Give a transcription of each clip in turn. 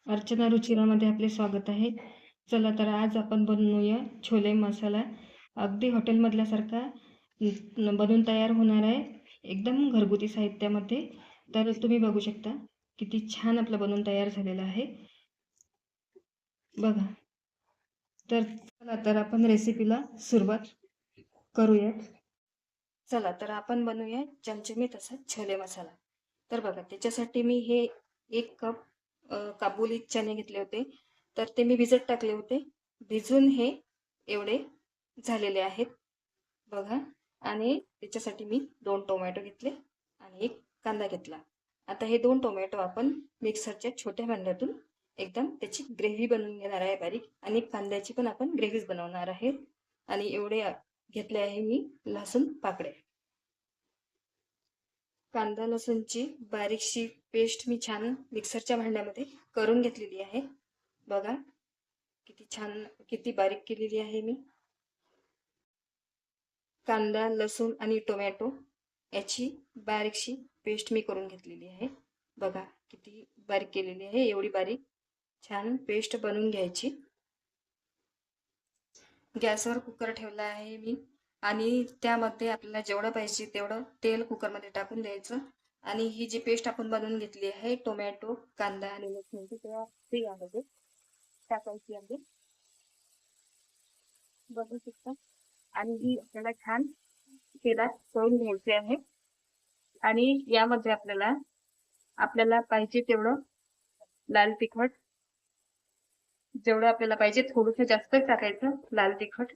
अर्चना रुचिरामध्ये आपले स्वागत आहे. चला तर आज आपण बनवूया छोले मसाला. अगदी हॉटेलमधल्यासारखा बनून तयार होणार आहे, एकदम घरगुती साहित्यामध्ये. तर तुम्ही बघू शकता किती छान आपलं बनून तयार झालेलं आहे बघा. तर चला तर आपण रेसिपीला सुरुवात करूयात. चला तर आपण बनवूया चमचमीत असा छोले मसाला. तर बघा, त्याच्यासाठी मी हे 1 कप काबुली चणे घेतले होते. तर ते मी भिजत टाकले होते. भिजून हे एवढे झालेले आहेत बघा. आणि त्याच्यासाठी मी 2 टोमॅटो घेतले आणि 1 कांदा घेतला. आता हे 2 टोमॅटो आपण मिक्सरच्या छोट्या भांड्यातून एकदम त्याची ग्रेव्ही बनवून घेणार आहे बारीक, आणि कांद्याची पण आपण ग्रेव्हीच बनवणार आहे. आणि एवढे घेतले आहे मी लसूण पाकळ्या. कांदा लसूणची बारीकशी पेस्ट मी छान मिक्सरच्या भांड्यामध्ये करून घेतलेली आहे बघा. किती छान, किती बारीक केलेली आहे मी. कांदा लसूण आणि टोमॅटो याची बारीकशी पेस्ट मी करून घेतलेली आहे बघा. किती बारीक केलेली आहे, एवढी बारीक छान पेस्ट बनवून घ्यायची. गॅसवर कुकर ठेवला आहे मी, आणि त्यामध्ये आपल्याला जेवढं पाहिजे तेवढं तेल कुकरमध्ये टाकून द्यायचं. आणि ही जी पेस्ट आपण बनवून घेतली आहे टोमॅटो कांदा आणि लसूणची, ती यामध्ये टाकायची आहे बघू शकता. आणि ही आपल्याला छान तेलात तळून घ्यायची आहे. आणि यामध्ये आपल्याला पाहिजे तेवढं लाल तिखट, जेवढं आपल्याला पाहिजे थोडंसं जास्त टाकायचं लाल तिखट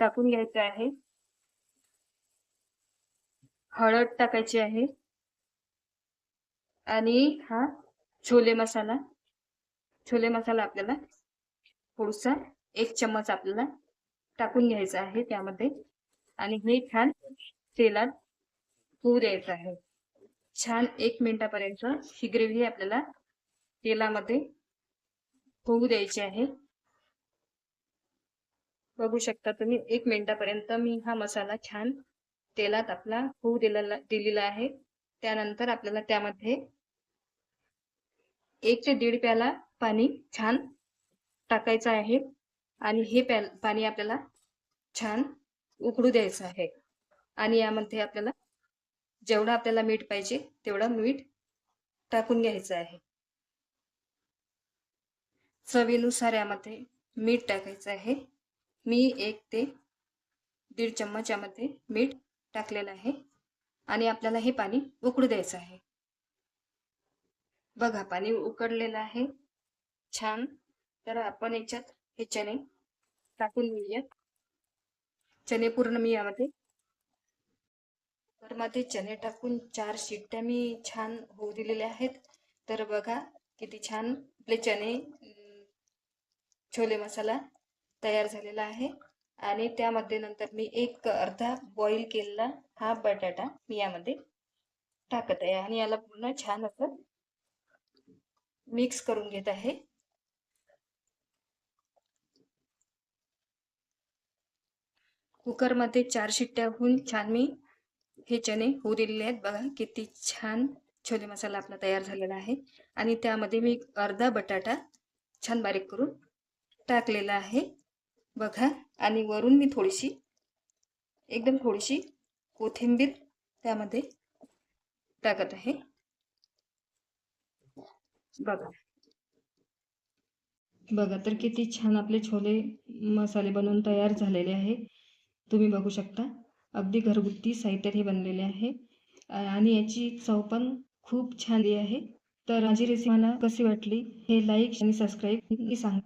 टाकून घ्यायचं आहे. हळद टाकायची आहे. आणि हा छोले मसाला आपल्याला थोडासा 1 चम्मच आपल्याला टाकून घ्यायचा आहे त्यामध्ये. आणि हे छान तेलात होऊ द्यायचं आहे. छान 1 मिनिटापर्यंत ही ग्रेव्ही आपल्याला तेलामध्ये होऊ द्यायची आहे. बघू शकता तुम्ही 1 मिनिटापर्यंत मी हा मसाला छान तेलात आपला होऊ दिलेला आहे. त्यानंतर आपल्याला त्यामध्ये 1 ते 1.5 प्याला पाणी छान टाकायचं आहे. आणि हे पाणी आपल्याला छान उकळू द्यायचं आहे. आणि यामध्ये आपल्याला जेवढं आपल्याला मीठ पाहिजे तेवढं मीठ टाकून घ्यायचं आहे. चवीनुसार यामध्ये मीठ टाकायचं आहे. मी 1 ते 1.5 चम्मच यामध्ये मीठ टाकलेलं आहे. आणि आपल्याला हे पाणी उकळू द्यायचं आहे बघा. पाणी उकळलेलं आहे छान. तर आपण याच्यात हे चणे टाकून घेऊयात. चणे पूर्ण मी यामध्ये कुकरमध्ये चणे टाकून 4 शिट्ट्या मी छान होऊ दिलेल्या आहेत. तर बघा किती छान आपले चणे छोले मसाला तयार झालेला आहे. आणि त्यामध्ये नंतर मी अर्धा बॉईल केलेला हा बटाटा मी यामध्ये टाकत आहे. आणि याला पूर्ण छान असं मिक्स करून घेत आहे. कुकरमध्ये 4 शिट्ट्या होऊन छान मी हे चणे होऊ दिलेले आहेत बघा. किती छान छोले मसाला आपला तयार झालेला आहे. आणि त्यामध्ये मी अर्धा बटाटा छान बारीक करून टाकलेला आहे बघा. आणि वरून मी एकदम थोडीशी कोथिंबीर त्यामध्ये टाकत आहे बघा. तर किती छान आपले छोले मसाले बनवून तयार झालेले आहे. तुम्ही बघू शकता अगदी घरगुती साहित्यात हे बनलेले आहे. आणि याची चव पण खूप छान आहे. तर माझी रेसिपी मला कशी वाटली हे लाईक आणि सबस्क्राईब सांगा.